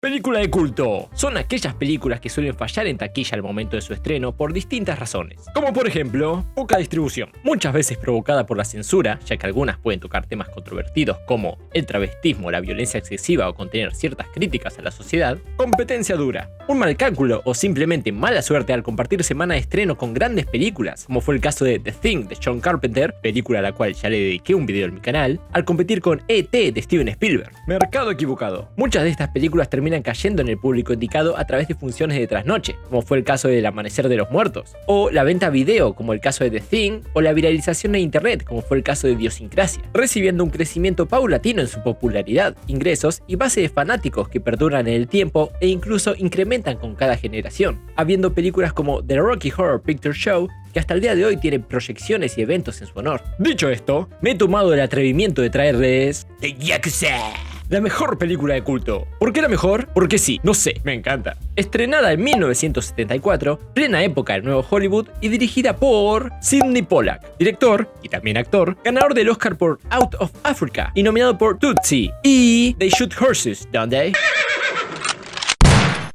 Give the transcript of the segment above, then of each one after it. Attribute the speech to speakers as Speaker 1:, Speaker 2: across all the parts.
Speaker 1: Película de culto. Son aquellas películas que suelen fallar en taquilla al momento de su estreno por distintas razones. Como por ejemplo, poca distribución. Muchas veces provocada por la censura, ya que algunas pueden tocar temas controvertidos como el travestismo, la violencia excesiva o contener ciertas críticas a la sociedad. Competencia dura. Un mal cálculo o simplemente mala suerte al compartir semana de estreno con grandes películas, como fue el caso de The Thing de John Carpenter, película a la cual ya le dediqué un video en mi canal, al competir con E.T. de Steven Spielberg. Mercado equivocado. Muchas de estas películas terminan cayendo en el público indicado a través de funciones de trasnoche, como fue el caso del Amanecer de los Muertos, o la venta a video, como el caso de The Thing, o la viralización en internet, como fue el caso de Idiosincrasia, recibiendo un crecimiento paulatino en su popularidad, ingresos y base de fanáticos que perduran en el tiempo e incluso incrementan con cada generación, habiendo películas como The Rocky Horror Picture Show, que hasta el día de hoy tienen proyecciones y eventos en su honor. Dicho esto, me he tomado el atrevimiento de traerles The Yakuza, la mejor película de culto. ¿Por qué la mejor? Porque sí, no sé, me encanta. Estrenada en 1974, plena época del nuevo Hollywood y dirigida por Sidney Pollack, director y también actor, ganador del Oscar por Out of Africa y nominado por Tootsie y They Shoot Horses, Don't They?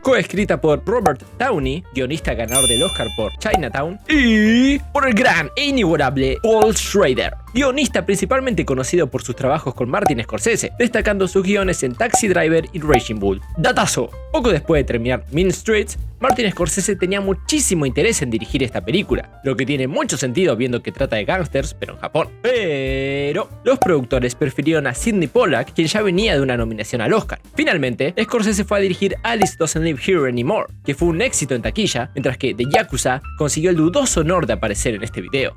Speaker 1: Coescrita por Robert Downey, guionista ganador del Oscar por Chinatown, y por el gran e inigualable Paul Schrader, guionista principalmente conocido por sus trabajos con Martin Scorsese, destacando sus guiones en Taxi Driver y Raging Bull. Datazo: poco después de terminar Mean Streets, Martin Scorsese tenía muchísimo interés en dirigir esta película, lo que tiene mucho sentido viendo que trata de gángsters, pero en Japón. Pero los productores prefirieron a Sidney Pollack, quien ya venía de una nominación al Oscar. Finalmente, Scorsese fue a dirigir Alice Doesn't Live Here Anymore, que fue un éxito en taquilla, mientras que The Yakuza consiguió el dudoso honor de aparecer en este video.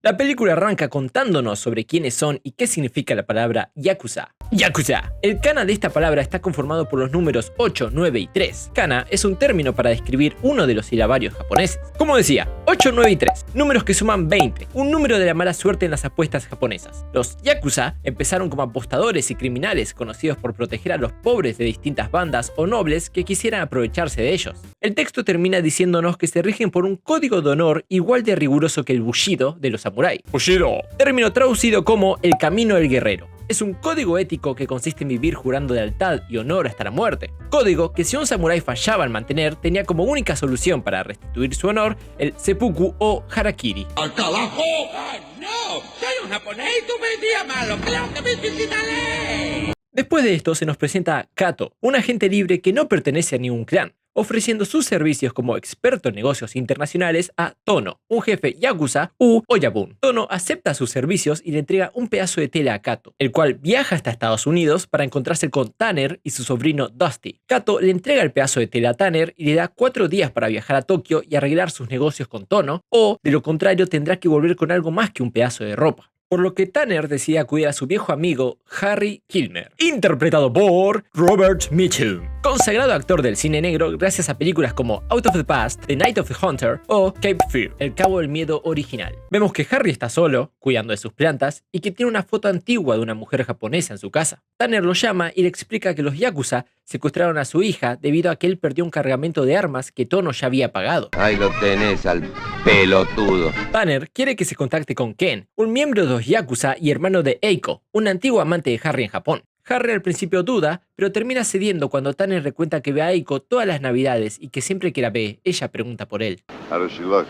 Speaker 1: La película arranca contándonos sobre quiénes son y qué significa la palabra Yakuza. Yakuza. El kana de esta palabra está conformado por los números 8, 9 y 3. Kana es un término para describir uno de los silabarios japoneses. Como decía, 8, 9 y 3, números que suman 20, un número de la mala suerte en las apuestas japonesas. Los Yakuza empezaron como apostadores y criminales conocidos por proteger a los pobres de distintas bandas o nobles que quisieran aprovecharse de ellos. El texto termina diciéndonos que se rigen por un código de honor igual de riguroso que el Bushido de los samuráis. Bushido, término traducido como el camino del guerrero. Es un código ético que consiste en vivir jurando lealtad y honor hasta la muerte. Código que si un samurái fallaba en mantener, tenía como única solución para restituir su honor el seppuku o harakiri.
Speaker 2: ¡Al carajo! ¡Ay, no! ¡Soy un japonés y tú me decías malo! ¡Claro que me hiciste la ley!
Speaker 1: Después de esto se nos presenta a Kato, un agente libre que no pertenece a ningún clan, ofreciendo sus servicios como experto en negocios internacionales a Tono, un jefe yakuza u Oyabun. Tono acepta sus servicios y le entrega un pedazo de tela a Kato, el cual viaja hasta Estados Unidos para encontrarse con Tanner y su sobrino Dusty. Kato le entrega el pedazo de tela a Tanner y le da 4 días para viajar a Tokio y arreglar sus negocios con Tono, o de lo contrario tendrá que volver con algo más que un pedazo de ropa. Por lo que Tanner decide acudir a su viejo amigo Harry Kilmer, interpretado por Robert Mitchum, consagrado actor del cine negro gracias a películas como Out of the Past, The Night of the Hunter o Cape Fear, El Cabo del Miedo original. Vemos que Harry está solo, cuidando de sus plantas, y que tiene una foto antigua de una mujer japonesa en su casa. Tanner lo llama y le explica que los Yakuza secuestraron a su hija debido a que él perdió un cargamento de armas que Tono ya había pagado.
Speaker 3: Ahí lo tenés al pelotudo.
Speaker 1: Tanner quiere que se contacte con Ken, un miembro de los Yakuza y hermano de Eiko, un antiguo amante de Harry en Japón. Harry al principio duda, pero termina cediendo cuando Tanner le cuenta que ve a Eiko todas las navidades y que siempre que la ve, ella pregunta por él.
Speaker 4: How does she look?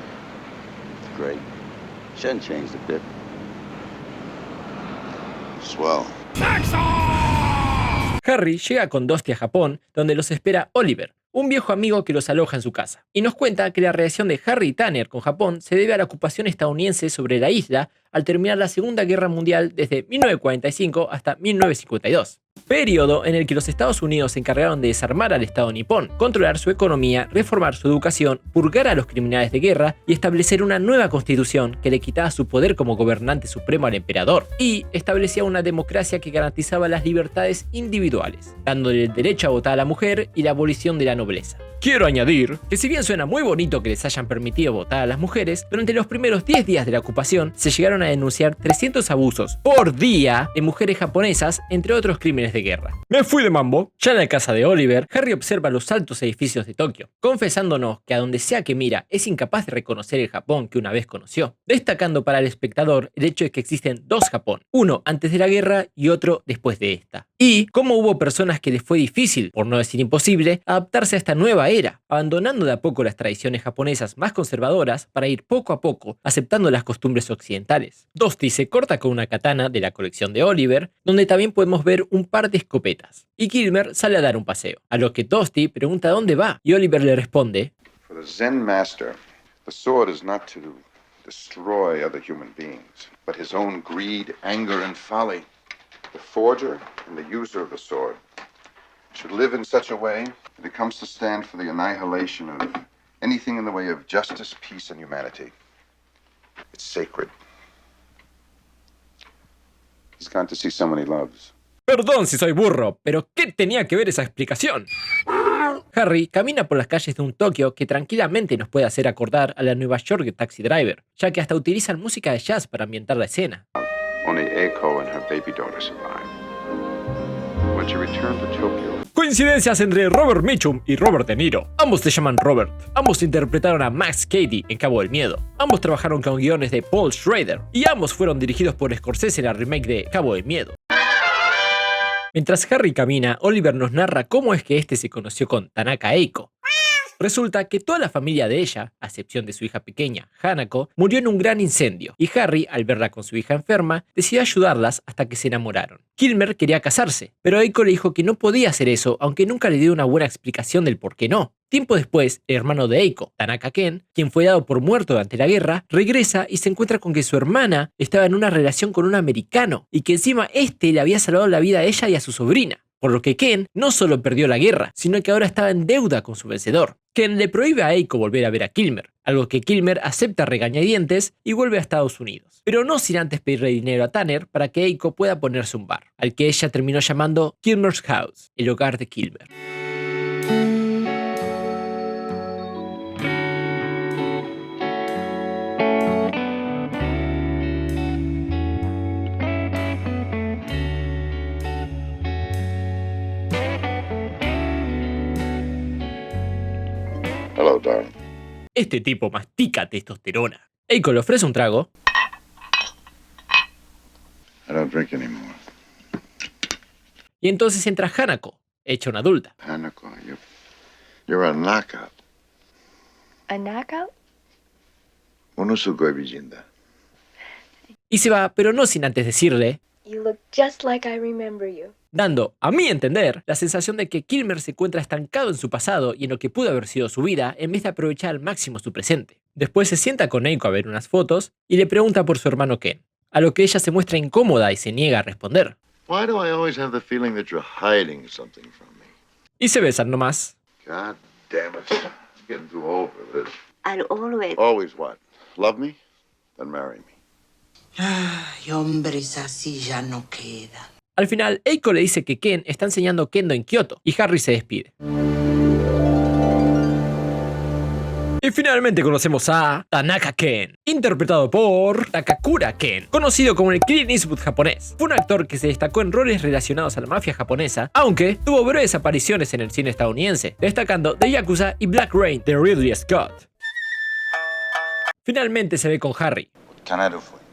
Speaker 3: Great. She hasn't changed a bit.
Speaker 4: Swell.
Speaker 1: Harry llega con Dusty a Japón, donde los espera Oliver, un viejo amigo que los aloja en su casa, y nos cuenta que la relación de Harry y Tanner con Japón se debe a la ocupación estadounidense sobre la isla al terminar la Segunda Guerra Mundial desde 1945 hasta 1952. Periodo en el que los Estados Unidos se encargaron de desarmar al Estado nipón, controlar su economía, reformar su educación, purgar a los criminales de guerra y establecer una nueva constitución que le quitaba su poder como gobernante supremo al emperador y establecía una democracia que garantizaba las libertades individuales, dándole el derecho a votar a la mujer y la abolición de la nobleza. Quiero añadir que si bien suena muy bonito que les hayan permitido votar a las mujeres, durante los primeros 10 días de la ocupación se llegaron a denunciar 300 abusos por día de mujeres japonesas, entre otros crímenes crímenes de guerra. Me fui de mambo. Ya en la casa de Oliver, Harry observa los altos edificios de Tokio, confesándonos que a donde sea que mira es incapaz de reconocer el Japón que una vez conoció, destacando para el espectador el hecho de que existen dos Japón, uno antes de la guerra y otro después de esta. Y cómo hubo personas que les fue difícil, por no decir imposible, adaptarse a esta nueva era, abandonando de a poco las tradiciones japonesas más conservadoras para ir poco a poco aceptando las costumbres occidentales. Dusty se corta con una katana de la colección de Oliver, donde también podemos ver un par de escopetas. Y Kilmer sale a dar un paseo, a lo que Dusty pregunta dónde va, y Oliver le responde:
Speaker 4: For the Zen master, the sword is not to destroy other human beings, but his own greed, anger, and folly. The forger and the user of the sword should live in such a way that it comes to stand for the annihilation of anything in the way of justice, peace, and humanity. It's sacred. He's gone to see someone he loves.
Speaker 1: Perdón si soy burro, pero ¿qué tenía que ver esa explicación? Harry camina por las calles de un Tokio que tranquilamente nos puede hacer acordar a la Nueva York de Taxi Driver, ya que hasta utilizan música de jazz para ambientar la escena.
Speaker 4: Only Eiko and her baby daughter survived. When she returned to Tokyo,
Speaker 1: Coincidencias entre Robert Mitchum y Robert De Niro. Ambos se llaman Robert. Ambos interpretaron a Max Cady en Cabo del Miedo. Ambos trabajaron con guiones de Paul Schrader. Y ambos fueron dirigidos por Scorsese en la remake de Cabo del Miedo. Mientras Harry camina, Oliver nos narra cómo es que este se conoció con Tanaka Eiko. Resulta que toda la familia de ella, a excepción de su hija pequeña, Hanako, murió en un gran incendio, y Harry, al verla con su hija enferma, decidió ayudarlas hasta que se enamoraron. Kilmer quería casarse, pero Eiko le dijo que no podía hacer eso, aunque nunca le dio una buena explicación del por qué no. Tiempo después, el hermano de Eiko, Tanaka Ken, quien fue dado por muerto durante la guerra, regresa y se encuentra con que su hermana estaba en una relación con un americano, y que encima este le había salvado la vida a ella y a su sobrina. Por lo que Ken no solo perdió la guerra, sino que ahora estaba en deuda con su vencedor. Ken le prohíbe a Eiko volver a ver a Kilmer, algo que Kilmer acepta a regañadientes y vuelve a Estados Unidos. Pero no sin antes pedirle dinero a Tanner para que Eiko pueda ponerse un bar, al que ella terminó llamando Kilmer's House, el hogar de Kilmer.
Speaker 4: hello, darling.
Speaker 1: Este tipo mastica testosterona. Eiko le ofrece un trago.
Speaker 4: I don't drink anymore.
Speaker 1: Y entonces entra Hanako, hecha una adulta.
Speaker 4: Hanako, you're a knockout.
Speaker 5: A knockout?
Speaker 4: Monosugoi bijinda.
Speaker 1: Y se va, pero no sin antes decirle,
Speaker 5: You look just like I remember you.
Speaker 1: dando, a mi entender, la sensación de que Kilmer se encuentra estancado en su pasado y en lo que pudo haber sido su vida, en vez de aprovechar al máximo su presente. Después se sienta con Eiko a ver unas fotos y le pregunta por su hermano Ken, a lo que ella se muestra incómoda y se niega a responder.
Speaker 4: Why do I always have the feeling that you're hiding something from me?
Speaker 1: Y se besan nomás.
Speaker 4: God damn it. I'm getting too old for this.
Speaker 5: I'll always...
Speaker 4: Always what? Love me? Then marry me.
Speaker 6: Ay, hombres así ya no quedan.
Speaker 1: Al final, Eiko le dice que Ken está enseñando kendo en Kioto y Harry se despide. Y finalmente conocemos a Tanaka Ken, interpretado por Takakura Ken, conocido como el Clint Eastwood japonés. Fue un actor que se destacó en roles relacionados a la mafia japonesa, aunque tuvo breves apariciones en el cine estadounidense, destacando The Yakuza y Black Rain de Ridley Scott. Finalmente se ve con Harry.
Speaker 4: What can I do for you?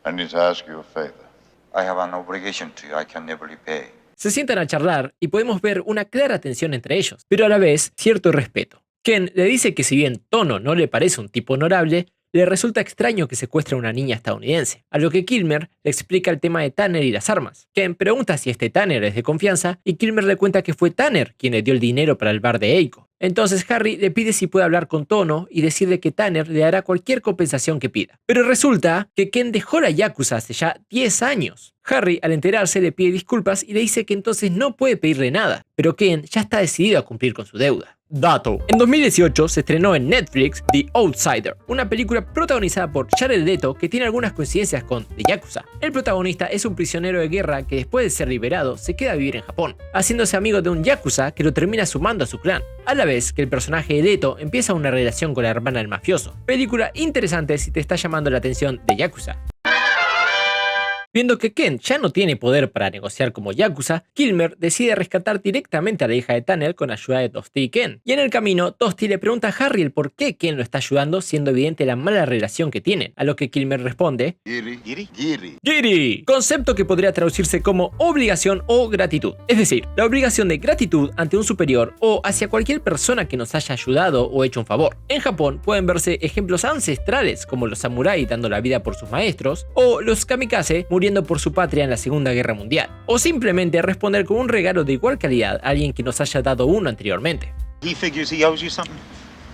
Speaker 4: I need to ask you a favor.
Speaker 7: I have an obligation to you I can never repay.
Speaker 1: Se sientan a charlar y podemos ver una clara tensión entre ellos, pero a la vez cierto respeto. Ken le dice que si bien Tono no le parece un tipo honorable, le resulta extraño que secuestre a una niña estadounidense, a lo que Kilmer le explica el tema de Tanner y las armas. Ken pregunta si este Tanner es de confianza y Kilmer le cuenta que fue Tanner quien le dio el dinero para el bar de Eiko. Entonces Harry le pide si puede hablar con Tono y decirle que Tanner le dará cualquier compensación que pida. Pero resulta que Ken dejó la Yakuza hace ya 10 años. Harry, al enterarse, le pide disculpas y le dice que entonces no puede pedirle nada, pero Ken ya está decidido a cumplir con su deuda. Dato. En 2018 se estrenó en Netflix The Outsider, una película protagonizada por Jared Leto que tiene algunas coincidencias con The Yakuza. El protagonista es un prisionero de guerra que después de ser liberado se queda a vivir en Japón, haciéndose amigo de un Yakuza que lo termina sumando a su clan, a la vez que el personaje de Leto empieza una relación con la hermana del mafioso. Película interesante si te está llamando la atención The Yakuza. Viendo que Ken ya no tiene poder para negociar como Yakuza, Kilmer decide rescatar directamente a la hija de Tanner con ayuda de Dusty y Ken. Y en el camino, Dusty le pregunta a Harry el por qué Ken lo está ayudando, siendo evidente la mala relación que tienen, a lo que Kilmer responde Giri, concepto que podría traducirse como obligación o gratitud. Es decir, la obligación de gratitud ante un superior o hacia cualquier persona que nos haya ayudado o hecho un favor. En Japón pueden verse ejemplos ancestrales como los samuráis dando la vida por sus maestros o los kamikaze muriendo por su patria en la Segunda Guerra Mundial, o simplemente responder con un regalo de igual calidad a alguien que nos haya dado uno anteriormente.
Speaker 7: He figures he owes you something?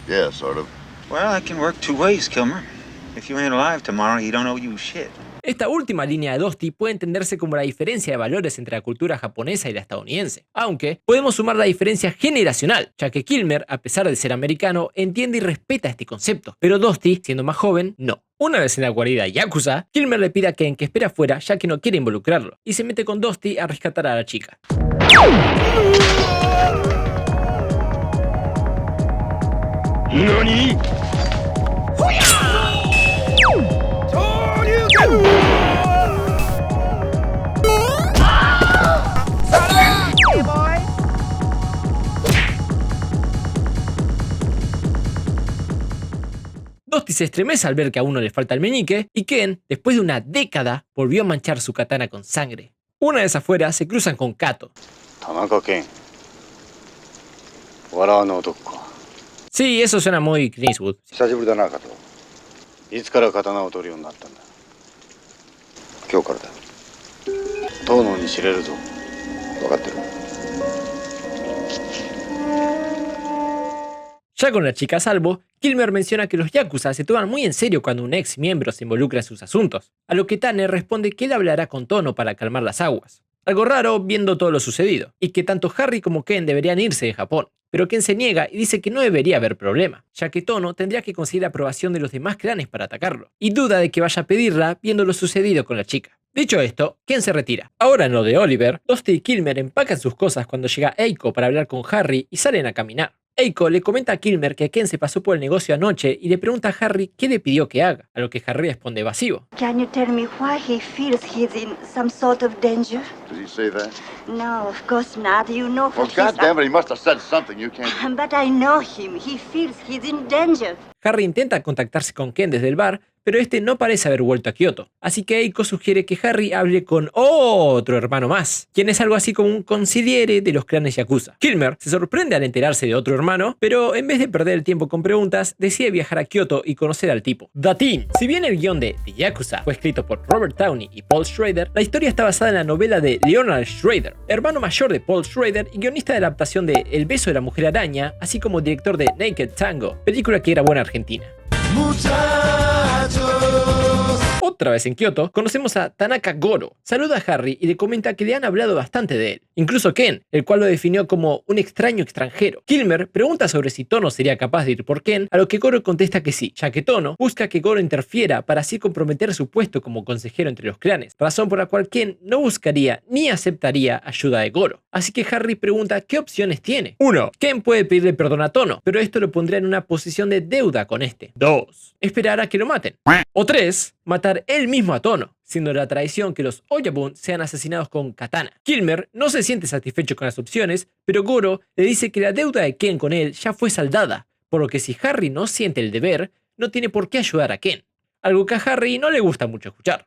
Speaker 3: Yeah, sort of.
Speaker 7: Well, it can work two ways, Kilmer. If you ain't alive tomorrow, he don't owe you shit.
Speaker 1: Esta última línea de Dusty puede entenderse como la diferencia de valores entre la cultura japonesa y la estadounidense, aunque podemos sumar la diferencia generacional, ya que Kilmer, a pesar de ser americano, entiende y respeta este concepto, pero Dusty, siendo más joven, no. Una vez en la guarida Yakuza, Kilmer le pide a Ken que espere afuera ya que no quiere involucrarlo, y se mete con Dusty a rescatar a la chica.
Speaker 2: ¿Nani?
Speaker 1: Dusty se estremece al ver que a uno le falta el meñique, y Ken, después de una década, volvió a manchar su katana con sangre. Una vez afuera, se cruzan con Kato.
Speaker 3: Tanaka Ken.
Speaker 1: Sí, eso suena muy Clint Eastwood. Ya con la chica a salvo, Kilmer menciona que los Yakuza se toman muy en serio cuando un ex miembro se involucra en sus asuntos, a lo que Tanner responde que él hablará con Tono para calmar las aguas. Algo raro viendo todo lo sucedido, y que tanto Harry como Ken deberían irse de Japón, pero Ken se niega y dice que no debería haber problema, ya que Tono tendría que conseguir la aprobación de los demás clanes para atacarlo, y duda de que vaya a pedirla viendo lo sucedido con la chica. Dicho esto, Ken se retira. Ahora en lo de Oliver, Dusty y Kilmer empacan sus cosas cuando llega Eiko para hablar con Harry y salen a caminar. Eiko le comenta a Kilmer que Ken se pasó por el negocio anoche y le pregunta a Harry qué le pidió que haga, a lo que Harry responde evasivo.
Speaker 8: Can you tell me why he feels he's in some sort of danger?
Speaker 3: Did he say that?
Speaker 8: No, of course not. You know
Speaker 3: Well,
Speaker 8: what
Speaker 3: goddamn it, he must have said something you can't.
Speaker 8: But I know him. He feels he's in danger.
Speaker 1: Harry intenta contactarse con Ken desde el bar, pero este no parece haber vuelto a Kioto, así que Eiko sugiere que Harry hable con otro hermano más, quien es algo así como un consigliere de los clanes Yakuza. Kilmer se sorprende al enterarse de otro hermano, pero en vez de perder el tiempo con preguntas, decide viajar a Kioto y conocer al tipo. The Team. Si bien el guión de The Yakuza fue escrito por Robert Downey y Paul Schrader, la historia está basada en la novela de Leonard Schrader, hermano mayor de Paul Schrader y guionista de la adaptación de El beso de la mujer araña, así como director de Naked Tango, película que grabó en Argentina. Otra vez en Kioto, conocemos a Tanaka Goro. Saluda a Harry y le comenta que le han hablado bastante de él. Incluso Ken, el cual lo definió como un extraño extranjero. Kilmer pregunta sobre si Tono sería capaz de ir por Ken, a lo que Goro contesta que sí, ya que Tono busca que Goro interfiera para así comprometer su puesto como consejero entre los clanes, razón por la cual Ken no buscaría ni aceptaría ayuda de Goro. Así que Harry pregunta qué opciones tiene. 1. Ken puede pedirle perdón a Tono, pero esto lo pondría en una posición de deuda con este. 2. Esperar a que lo maten. O 3. Matar él mismo a Tono, siendo la tradición que los Oyabun sean asesinados con katana. Kilmer no se siente satisfecho con las opciones, pero Goro le dice que la deuda de Ken con él ya fue saldada, por lo que si Harry no siente el deber, no tiene por qué ayudar a Ken. Algo que a Harry no le gusta mucho escuchar.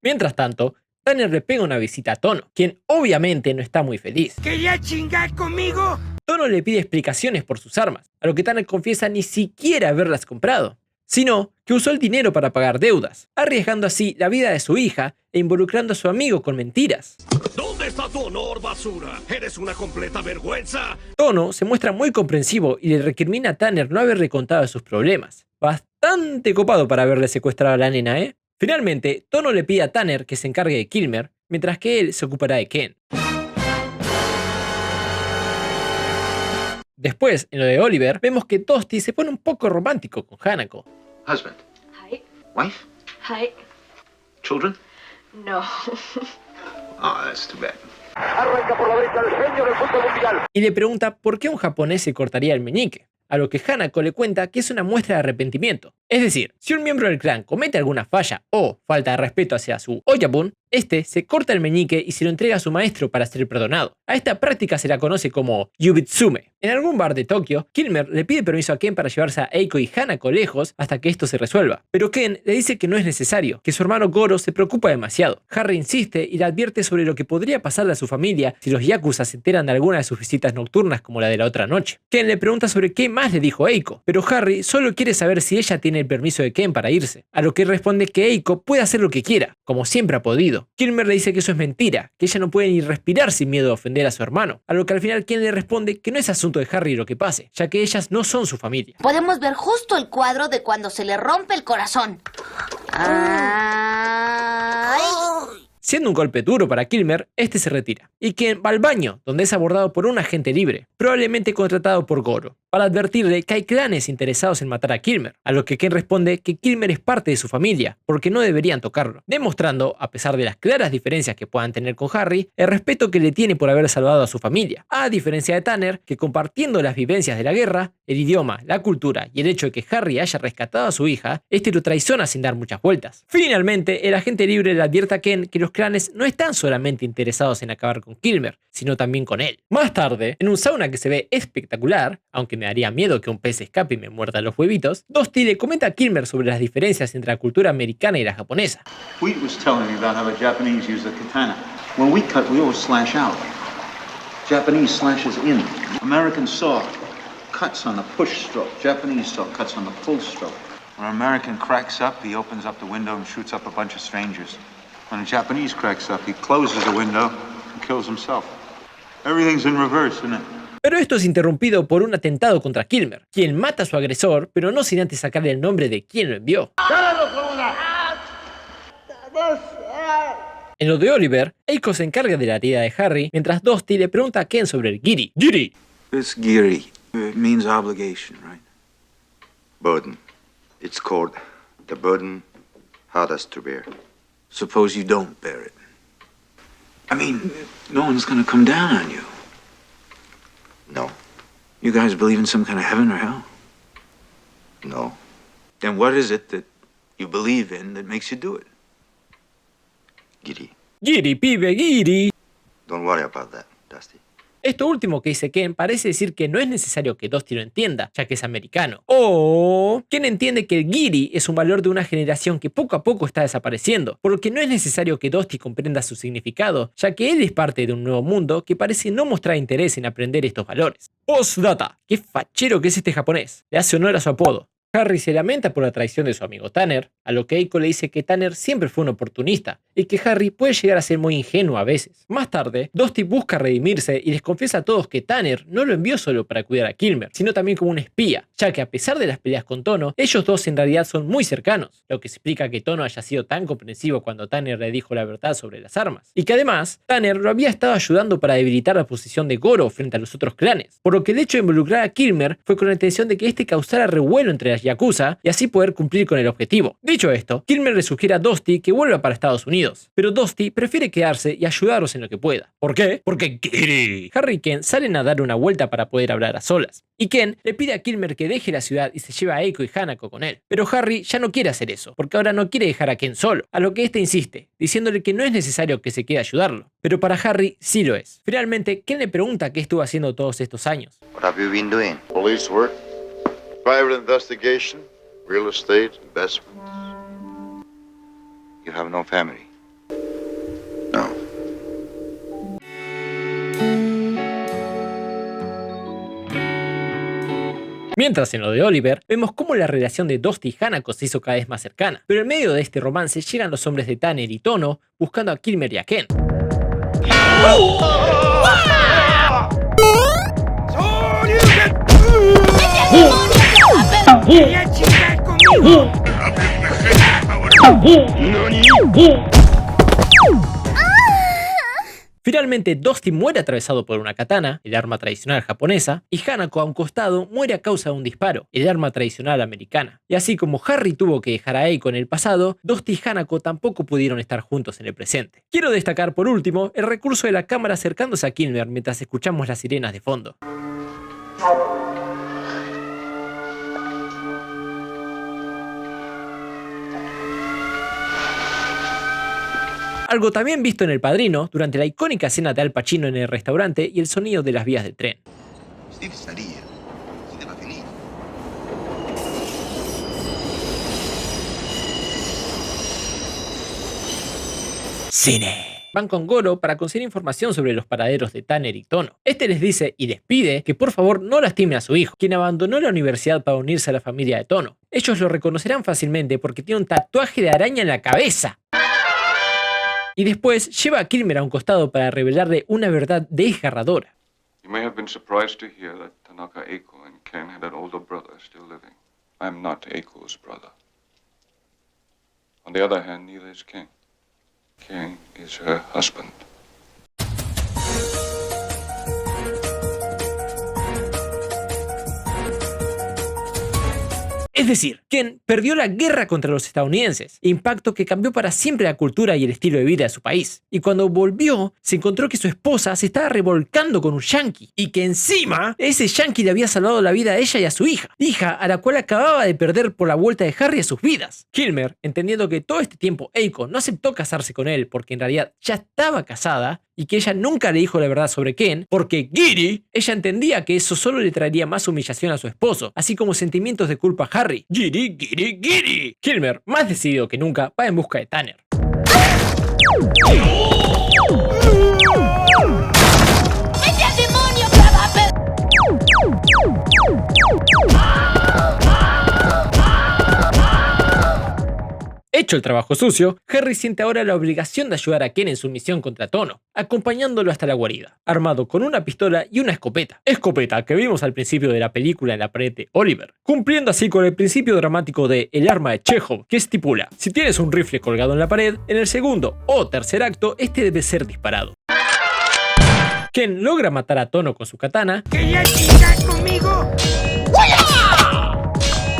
Speaker 1: Mientras tanto, Tanner le pega una visita a Tono, quien obviamente no está muy feliz.
Speaker 2: ¿Quería chingar conmigo?
Speaker 1: Tono le pide explicaciones por sus armas, a lo que Tanner confiesa ni siquiera haberlas comprado, sino que usó el dinero para pagar deudas, arriesgando así la vida de su hija e involucrando a su amigo con mentiras.
Speaker 2: ¿Dónde está tu honor, basura? ¡Eres una completa vergüenza!
Speaker 1: Tono se muestra muy comprensivo y le recrimina a Tanner no haberle contado de sus problemas. Bastante copado para haberle secuestrado a la nena, ¿eh? Finalmente, Tono le pide a Tanner que se encargue de Kilmer, mientras que él se ocupará de Ken. Después, en lo de Oliver, vemos que Dusty se pone un poco romántico con Hanako.
Speaker 9: Husband.
Speaker 5: Hi.
Speaker 9: Wife?
Speaker 5: Hi.
Speaker 9: Children?
Speaker 5: No.
Speaker 9: Oh, that's too bad.
Speaker 2: Arranca por la derecha el genio del fútbol mundial.
Speaker 1: Y le pregunta por qué un japonés se cortaría el meñique, a lo que Hanako le cuenta que es una muestra de arrepentimiento. Es decir, si un miembro del clan comete alguna falla o falta de respeto hacia su Oyabun, este se corta el meñique y se lo entrega a su maestro para ser perdonado. A esta práctica se la conoce como Yubitsume. En algún bar de Tokio, Kilmer le pide permiso a Ken para llevarse a Eiko y Hanako lejos hasta que esto se resuelva. Pero Ken le dice que no es necesario, que su hermano Goro se preocupa demasiado. Harry insiste y le advierte sobre lo que podría pasarle a su familia si los Yakuza se enteran de alguna de sus visitas nocturnas como la de la otra noche. Ken le pregunta sobre qué más le dijo Eiko, pero Harry solo quiere saber si ella tiene el permiso de Ken para irse, a lo que responde que Eiko puede hacer lo que quiera, como siempre ha podido. Kilmer le dice que eso es mentira, que ella no puede ni respirar sin miedo a ofender a su hermano, a lo que al final Ken le responde que no es asunto de Harry lo que pase, ya que ellas no son su familia.
Speaker 10: Podemos ver justo el cuadro de cuando se le rompe el corazón. ¡Ay!
Speaker 1: Siendo un golpe duro para Kilmer, este se retira, y Ken va al baño, donde es abordado por un agente libre, probablemente contratado por Goro, para advertirle que hay clanes interesados en matar a Kilmer, a lo que Ken responde que Kilmer es parte de su familia, porque no deberían tocarlo, demostrando, a pesar de las claras diferencias que puedan tener con Harry, el respeto que le tiene por haber salvado a su familia, a diferencia de Tanner, que compartiendo las vivencias de la guerra, el idioma, la cultura y el hecho de que Harry haya rescatado a su hija, este lo traiciona sin dar muchas vueltas. Finalmente, el agente libre le advierte a Ken que los clanes no están solamente interesados en acabar con Kilmer, sino también con él. Más tarde, en un sauna que se ve espectacular, aunque me daría miedo que un pez escape y me muerda los huevitos, Dusty le comenta a Kilmer sobre las diferencias entre la cultura americana y la japonesa.
Speaker 7: Wheat was telling me about how the Japanese use the katana. When we cut, we always slash out. Japanese slashes in. American saw cuts on the push stroke. Japanese saw cuts on the pull stroke. When an American cracks up, he opens up the window and shoots up a bunch of strangers. When a Japanese cracks up, he closes the window and kills himself. Everything's in reverse, isn't it?
Speaker 1: Pero esto es interrumpido por un atentado contra Kilmer, quien mata a su agresor, pero no sin antes sacarle el nombre de quien lo envió. En lo de Oliver, Eiko se encarga de la herida de Harry, mientras Dusty le pregunta a Ken sobre el Giri. ¡Giri!
Speaker 7: This giri, it means obligation, right?
Speaker 3: Burden. It's called the burden hardest to bear.
Speaker 7: Suppose you don't bear it. I mean, no one's gonna come down on you.
Speaker 3: No.
Speaker 7: You guys believe in some kind of heaven or hell?
Speaker 3: No.
Speaker 7: Then what is it that you believe in that makes you do it?
Speaker 3: Giddy.
Speaker 1: ¡Giri, pibe, Giri!
Speaker 3: Don't worry about that, Dusty.
Speaker 1: Esto último que dice Ken parece decir que no es necesario que Dusty lo entienda, ya que es americano. O Ken entiende que el Giri es un valor de una generación que poco a poco está desapareciendo, por lo que no es necesario que Dusty comprenda su significado, ya que él es parte de un nuevo mundo que parece no mostrar interés en aprender estos valores. Postdata, qué fachero que es este japonés, le hace honor a su apodo. Harry se lamenta por la traición de su amigo Tanner, a lo que Eiko le dice que Tanner siempre fue un oportunista y que Harry puede llegar a ser muy ingenuo a veces. Más tarde, Dusty busca redimirse y les confiesa a todos que Tanner no lo envió solo para cuidar a Kilmer, sino también como un espía, ya que a pesar de las peleas con Tono, ellos dos en realidad son muy cercanos, lo que explica que Tono haya sido tan comprensivo cuando Tanner le dijo la verdad sobre las armas, y que además Tanner lo había estado ayudando para debilitar la posición de Goro frente a los otros clanes, por lo que el hecho de involucrar a Kilmer fue con la intención de que este causara revuelo entre las Yakuza y así poder cumplir con el objetivo. Dicho esto, Kilmer le sugiere a Dusty que vuelva para Estados Unidos, pero Dusty prefiere quedarse y ayudarlos en lo que pueda. ¿Por qué? Porque Giri. Harry y Ken salen a dar una vuelta para poder hablar a solas, y Ken le pide a Kilmer que deje la ciudad y se lleve a Eiko y Hanako con él. Pero Harry ya no quiere hacer eso, porque ahora no quiere dejar a Ken solo, a lo que este insiste, diciéndole que no es necesario que se quede a ayudarlo. Pero para Harry sí lo es. Finalmente, Ken le pregunta qué estuvo haciendo todos estos años.
Speaker 3: What have you been doing?
Speaker 4: Police work, private investigation, real estate, investments.
Speaker 3: You have no family.
Speaker 4: No.
Speaker 1: Mientras en lo de Oliver, vemos cómo la relación de Dusty y Hanako se hizo cada vez más cercana. Pero en medio de este romance llegan los hombres de Tanner y Tono buscando a Kilmer y a Ken. Finalmente, Dusty muere atravesado por una katana, el arma tradicional japonesa, y Hanako a un costado muere a causa de un disparo, el arma tradicional americana. Y así como Harry tuvo que dejar a Eiko en el pasado, Dusty y Hanako tampoco pudieron estar juntos en el presente. Quiero destacar por último el recurso de la cámara acercándose a Kilmer mientras escuchamos las sirenas de fondo. algo también visto en El Padrino durante la icónica escena de Al Pacino en el restaurante y el sonido de las vías del tren. Cine. Van con Goro para conseguir información sobre los paraderos de Tanner y Tono. Este les dice y les pide que por favor no lastimen a su hijo, quien abandonó la universidad para unirse a la familia de Tono. Ellos lo reconocerán fácilmente porque tiene un tatuaje de araña en la cabeza. Y después lleva a Kilmer a un costado para revelarle una verdad desgarradora.
Speaker 11: You may have been surprised to hear that Tanaka Eiko and Ken had an older brother still living. I am not Eiko's brother. On the other hand, neither is Ken. Ken is her husband.
Speaker 1: Es decir, Ken perdió la guerra contra los estadounidenses, impacto que cambió para siempre la cultura y el estilo de vida de su país. Y cuando volvió, se encontró que su esposa se estaba revolcando con un yanqui, y que encima ese yanqui le había salvado la vida a ella y a su hija a la cual acababa de perder por la vuelta de Harry a sus vidas. Kilmer, entendiendo que todo este tiempo Eiko no aceptó casarse con él porque en realidad ya estaba casada, y que ella nunca le dijo la verdad sobre Ken, porque Giri, ella entendía que eso solo le traería más humillación a su esposo, así como sentimientos de culpa a Harry. Giri, Giri, Giri. Kilmer, más decidido que nunca, va en busca de Tanner.
Speaker 10: ¡Vete al demonio, cadáver!
Speaker 1: Hecho el trabajo sucio, Harry siente ahora la obligación de ayudar a Ken en su misión contra Tono, acompañándolo hasta la guarida, armado con una pistola y una escopeta. Escopeta que vimos al principio de la película en la pared de Oliver, cumpliendo así con el principio dramático de El arma de Chekhov, que estipula: si tienes un rifle colgado en la pared, en el segundo o tercer acto, este debe ser disparado. Ken logra matar a Tono con su katana.
Speaker 2: ¿Querías chingar conmigo? ¡Huya!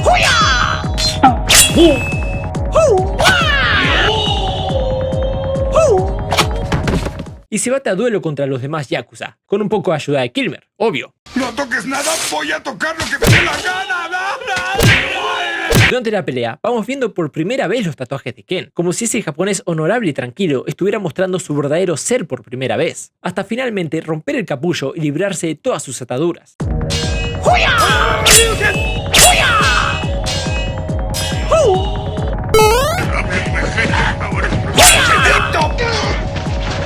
Speaker 2: ¡Huya!
Speaker 1: Y se bate a duelo contra los demás Yakuza, con un poco de ayuda de Kilmer, obvio.
Speaker 2: ¡No toques nada! ¡Voy a tocar lo que me dé la gana!
Speaker 1: Durante la pelea, vamos viendo por primera vez los tatuajes de Ken, como si ese japonés honorable y tranquilo estuviera mostrando su verdadero ser por primera vez, hasta finalmente romper el capullo y librarse de todas sus ataduras.
Speaker 2: ¡Huya! ¡Huya!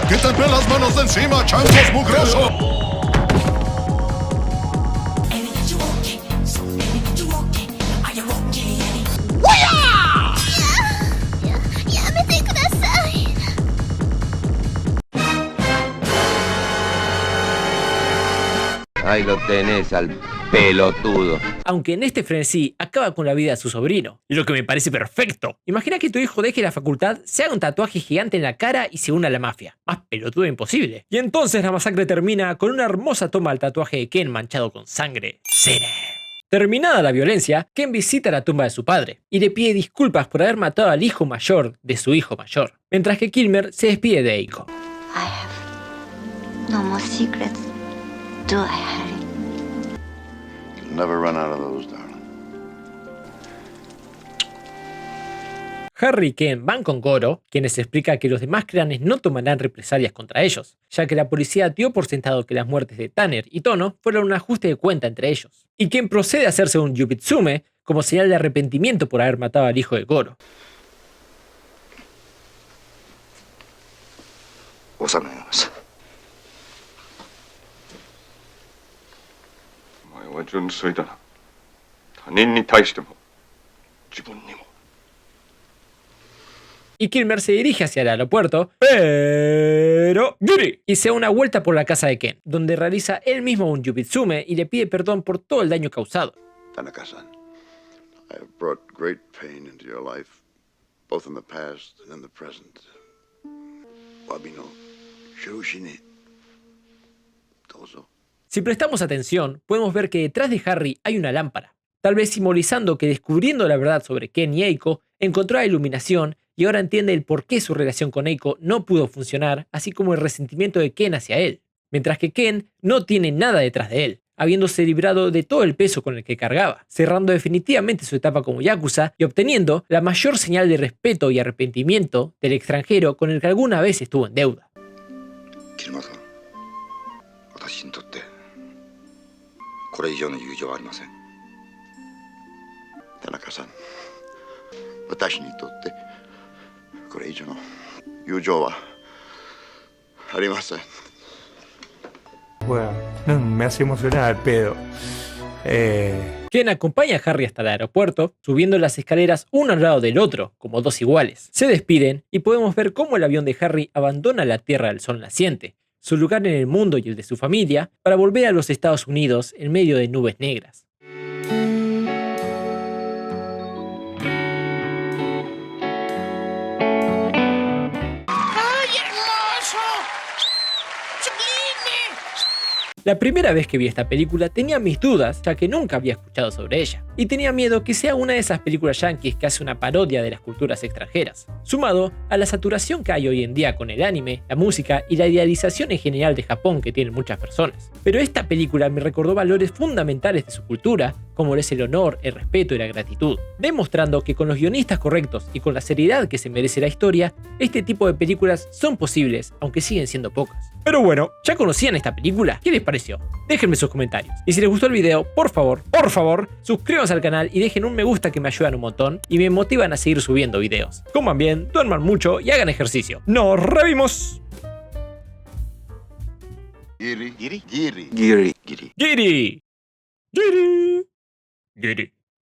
Speaker 12: ¡Quítate las manos de encima, chancos mugroso!
Speaker 13: Ahí lo tenés al pelotudo.
Speaker 1: Aunque en este frenesí acaba con la vida de su sobrino, lo que me parece perfecto. Imagina que tu hijo deje la facultad, se haga un tatuaje gigante en la cara y se una a la mafia. Más pelotudo imposible. Y entonces la masacre termina con una hermosa toma del tatuaje de Ken manchado con sangre. Cine. Terminada la violencia, Ken visita la tumba de su padre y le pide disculpas por haber matado al hijo mayor de su hijo mayor, mientras que Kilmer se despide de Eiko.
Speaker 8: I have no more secrets, do I, Harry?
Speaker 4: You'll never run out of those, darling.
Speaker 1: Harry y Ken van con Goro, quien les explica que los demás clanes no tomarán represalias contra ellos, ya que la policía dio por sentado que las muertes de Tanner y Tono fueron un ajuste de cuenta entre ellos. Y Ken procede a hacerse un yubitsume como señal de arrepentimiento por haber matado al hijo de Goro. Y Kilmer se dirige hacia el aeropuerto, pero Giri, y se da una vuelta por la casa de Ken, donde realiza él mismo un yubitsume y le pide perdón por todo el daño causado.
Speaker 4: Tanaka-san, I have brought great pain into your life, both in the past and in the present. Wabi no shoushi ni dozo.
Speaker 1: Si prestamos atención, podemos ver que detrás de Harry hay una lámpara, tal vez simbolizando que descubriendo la verdad sobre Ken y Eiko, encontró la iluminación y ahora entiende el por qué su relación con Eiko no pudo funcionar, así como el resentimiento de Ken hacia él, mientras que Ken no tiene nada detrás de él, habiéndose librado de todo el peso con el que cargaba, cerrando definitivamente su etapa como yakuza y obteniendo la mayor señal de respeto y arrepentimiento del extranjero con el que alguna vez estuvo en deuda.
Speaker 14: Bueno, me hace emocionar el pedo.
Speaker 1: Ken acompaña a Harry hasta el aeropuerto, subiendo las escaleras uno al lado del otro, como dos iguales. Se despiden y podemos ver cómo el avión de Harry abandona la Tierra del Sol naciente, su lugar en el mundo y el de su familia, para volver a los Estados Unidos en medio de nubes negras. La primera vez que vi esta película tenía mis dudas, ya que nunca había escuchado sobre ella, y tenía miedo que sea una de esas películas yankees que hace una parodia de las culturas extranjeras, sumado a la saturación que hay hoy en día con el anime, la música y la idealización en general de Japón que tienen muchas personas. Pero esta película me recordó valores fundamentales de su cultura, como es el honor, el respeto y la gratitud, demostrando que con los guionistas correctos y con la seriedad que se merece la historia, este tipo de películas son posibles, aunque siguen siendo pocas. Pero bueno, ¿ya conocían esta película? ¿Qué les pareció? Déjenme sus comentarios. Y si les gustó el video, por favor, suscríbanse al canal y dejen un me gusta que me ayudan un montón y me motivan a seguir subiendo videos. Coman bien, duerman mucho y hagan ejercicio. ¡Nos revimos! Giri.